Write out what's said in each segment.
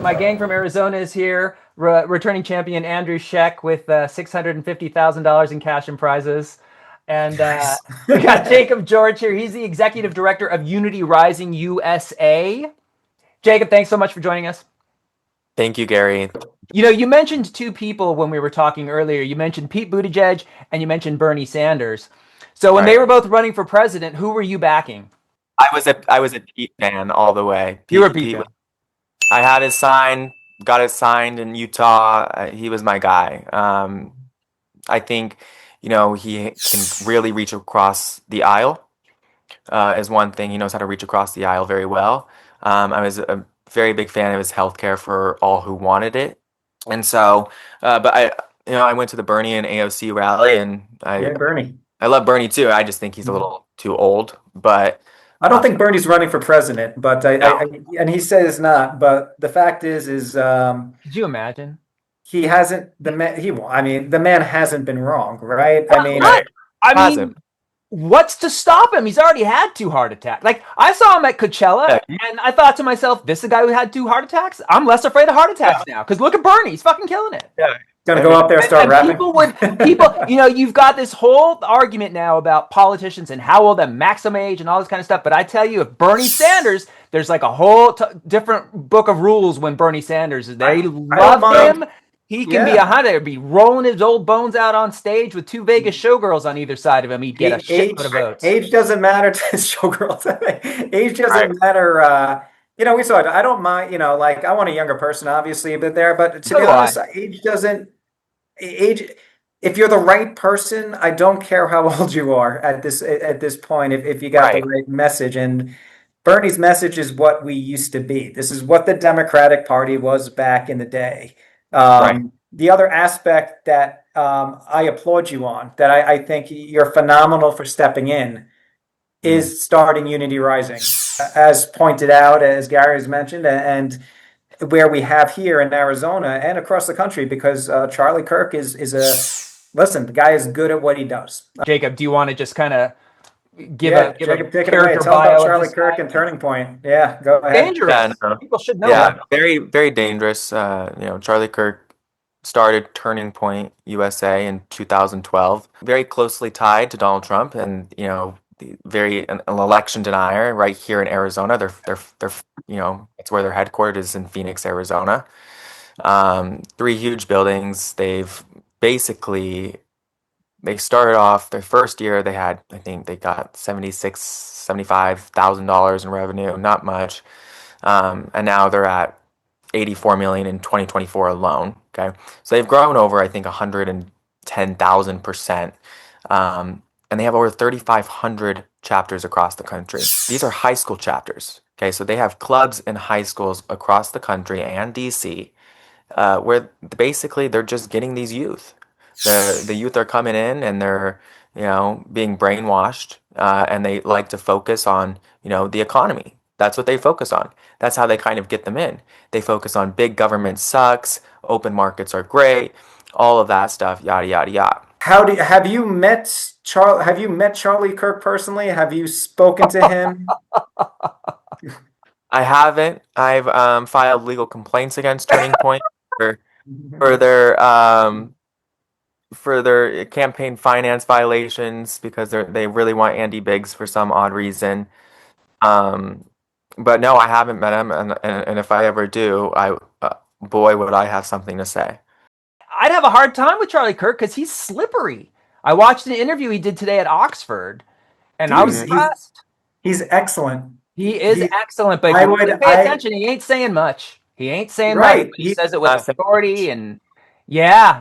My gang from Arizona is here. Returning champion Andrew Sheck with $650,000 in cash and prizes. And Nice. we got Jacob George here. He's the executive director of Unity Rising USA. Jacob, thanks so much for joining us. Thank you, Gary. You mentioned two people when we were talking earlier. You mentioned Pete Buttigieg and you mentioned Bernie Sanders. So when they were both running for president, who were you backing? I was a Pete fan all the way. You were a Pete fan. I had his sign, got it signed in Utah. He was my guy. I think, he can really reach across the aisle. Is one thing. He knows how to reach across the aisle very well. I was a very big fan of his healthcare for all who wanted it, and so, but I went to the Bernie and AOC rally, and Yeah, Bernie. I love Bernie too. I just think he's a little too old, but I don't think Bernie's running for president, but No. and he says not. But the fact is, Could you imagine? he hasn't the man. I mean, the man hasn't been wrong, right? What? I mean, what's to stop him? He's already had two heart attacks. Like, I saw him at Coachella, and I thought to myself, this is a guy who had two heart attacks? I'm less afraid of heart attacks now, because look at Bernie. He's fucking killing it. Yeah. Gonna go up there and start rapping. People, you've got this whole argument now about politicians and how will them maximum age and all this kind of stuff. But I tell you, if Bernie Sanders, there's like a whole different book of rules when Bernie Sanders, they love him. He can be 100, be rolling his old bones out on stage with two Vegas showgirls on either side of him. He'd get a shitload of votes. Age doesn't matter to showgirls. Age doesn't matter. We saw it. I don't mind, like I want a younger person, obviously, but to be honest, age doesn't. Age, if you're the right person, I don't care how old you are at this point. If you got the right message, and Bernie's message is what we used to be. This is what the Democratic Party was back in the day. The other aspect that I applaud you on, that I think you're phenomenal for stepping in, is starting Unity Rising, as pointed out, as Gary has mentioned, and where we have here in Arizona and across the country, because Charlie Kirk listen, the guy is good at what he does. Jacob, do you want to just kind of give Jacob, a take it away. Tell about Charlie Kirk and Turning Point. Yeah, go ahead. Dangerous. Yeah, no. People should know that. Very, very dangerous. Charlie Kirk started Turning Point USA in 2012, very closely tied to Donald Trump, and an election denier right here in Arizona. They're that's where they're headquartered, is in Phoenix, Arizona. 3 huge buildings. They started off their first year. I think they got $75,000 in revenue, not much. And now they're at 84 million in 2024 alone. Okay. So they've grown over, I think, 110,000%. And they have over 3,500 chapters across the country. These are high school chapters. Okay, so they have clubs in high schools across the country and DC, where basically they're just getting these youth. The youth are coming in and they're being brainwashed, and they like to focus on the economy. That's what they focus on. That's how they kind of get them in. They focus on big government sucks, open markets are great, all of that stuff, yada yada yada. Have you met Charlie Kirk personally? Have you spoken to him? I haven't. I've filed legal complaints against Turning Point for their campaign finance violations, because they really want Andy Biggs for some odd reason. But no, I haven't met him, and if I ever do, boy, would I have something to say. I'd have a hard time with Charlie Kirk because he's slippery. I watched an interview he did today at Oxford, and I was impressed. He's excellent. He is excellent, but if you pay attention, he ain't saying much. He ain't saying much. He says it with authority, and yeah,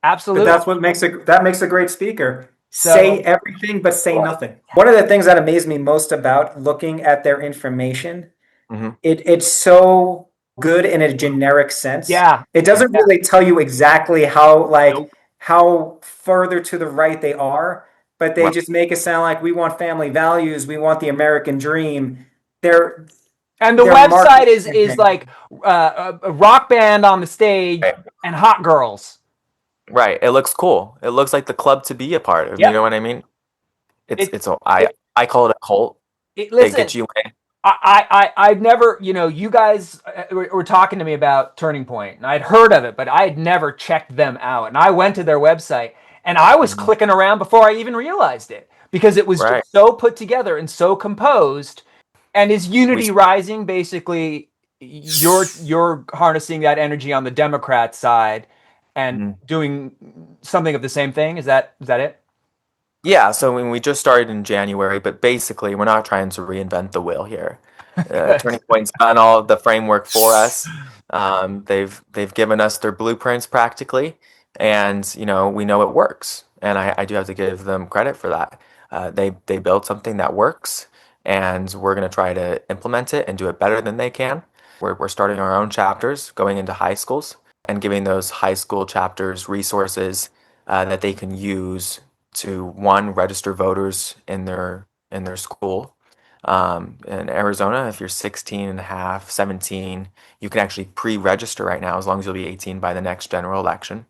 absolutely. But that's what makes a great speaker. Say everything, but say nothing. One of the things that amazed me most about looking at their information, it's so good in a generic sense. Yeah. It doesn't really tell you exactly how further to the right they are, but they just make it sound like we want family values, we want the American dream. And the website is like a rock band on the stage and hot girls. Right. It looks cool. It looks like the club to be a part of. Yep. You know what I mean? I call it a cult. Listen, they get you in. I've never, you guys were talking to me about Turning Point, and I'd heard of it, but I had never checked them out. And I went to their website, and I was Mhm. clicking around before I even realized it because it was Right. just so put together and so composed. And is We unity rising basically? You're harnessing that energy on the Democrat side and Mhm. doing something of the same thing. Is that it? Yeah, so when we just started in January, but basically we're not trying to reinvent the wheel here. Good. Turning Point's done all of the framework for us. They've given us their blueprints practically, and we know it works. And I do have to give them credit for that. They built something that works, and we're going to try to implement it and do it better than they can. We're starting our own chapters, going into high schools, and giving those high school chapters resources that they can use to one, register voters in their school. In Arizona, if you're 16 and a half, 17, you can actually pre-register right now as long as you'll be 18 by the next general election.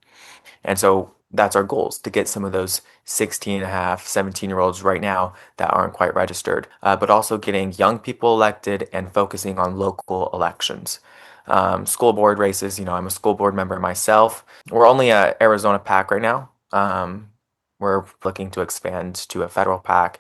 And so that's our goals, to get some of those 16 and a half, 17-year-olds right now that aren't quite registered, but also getting young people elected and focusing on local elections. School board races, I'm a school board member myself. We're only a Arizona PAC right now. We're looking to expand to a federal PAC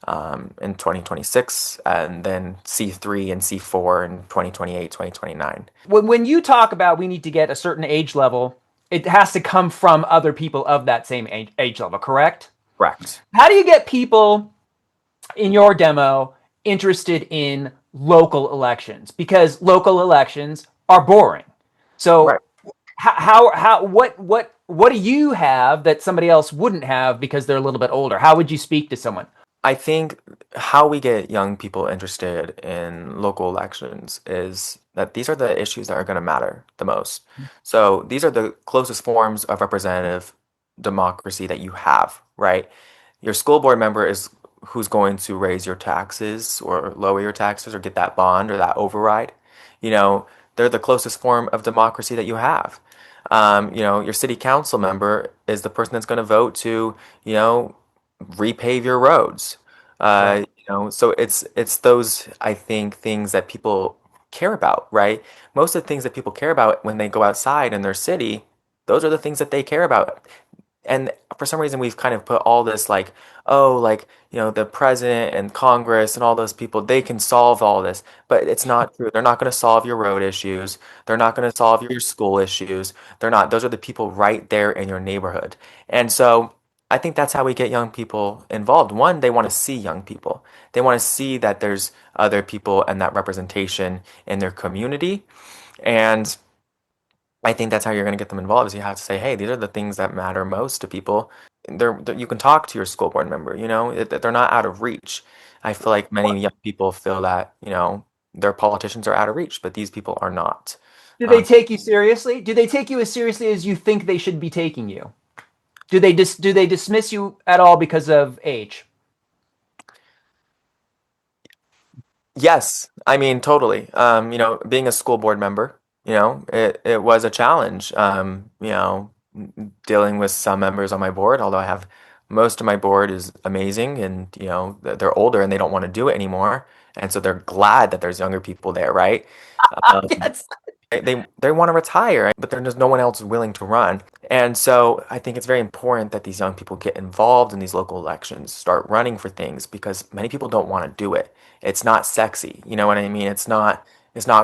in 2026, and then C3 and C4 in 2028, 2029. When you talk about we need to get a certain age level, it has to come from other people of that same age level, correct? Correct. How do you get people in your demo interested in local elections? Because local elections are boring. Right. So what do you have that somebody else wouldn't have because they're a little bit older? How would you speak to someone? I think how we get young people interested in local elections is that these are the issues that are going to matter the most. So these are the closest forms of representative democracy that you have, right? Your school board member is who's going to raise your taxes or lower your taxes or get that bond or that override. You know, they're the closest form of democracy that you have. Your city council member is the person that's going to vote to, you know, repave your roads. Right. So it's those, I think, things that people care about, right? Most of the things that people care about when they go outside in their city, those are the things that they care about. And for some reason, we've kind of put all this like, oh, like, the president and Congress and all those people, they can solve all this. But it's not true. They're not going to solve your road issues. They're not going to solve your school issues. They're not. Those are the people right there in your neighborhood. And so I think that's how we get young people involved. One, they want to see young people. They want to see that there's other people and that representation in their community. And I think that's how you're going to get them involved is you have to say, hey, these are the things that matter most to people. You can talk to your school board member, they're not out of reach. I feel like many young people feel that, their politicians are out of reach, but these people are not. Do they Um, take you seriously? Do they take you as seriously as you think they should be taking you? Do they dismiss you at all because of age? yes, I mean, totally. Being a school board member, it was a challenge, dealing with some members on my board, although I have most of my board is amazing and, they're older and they don't want to do it anymore. And so they're glad that there's younger people there, right? Um, Yes. they want to retire, but there's no one else willing to run. And so I think it's very important that these young people get involved in these local elections, start running for things because many people don't want to do it. It's not sexy, you know what I mean? It's not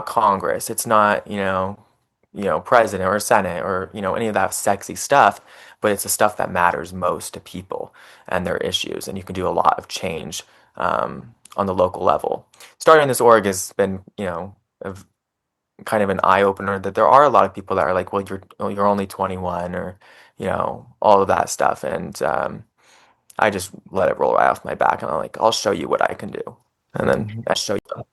Congress, it's not, president or senate or, any of that sexy stuff, but it's the stuff that matters most to people and their issues. And you can do a lot of change on the local level. Starting this org has been, a kind of an eye opener that there are a lot of people that are like, well, you're only 21 or all of that stuff, and I just let it roll right off my back, and I'm like, I'll show you what I can do, and then I show you.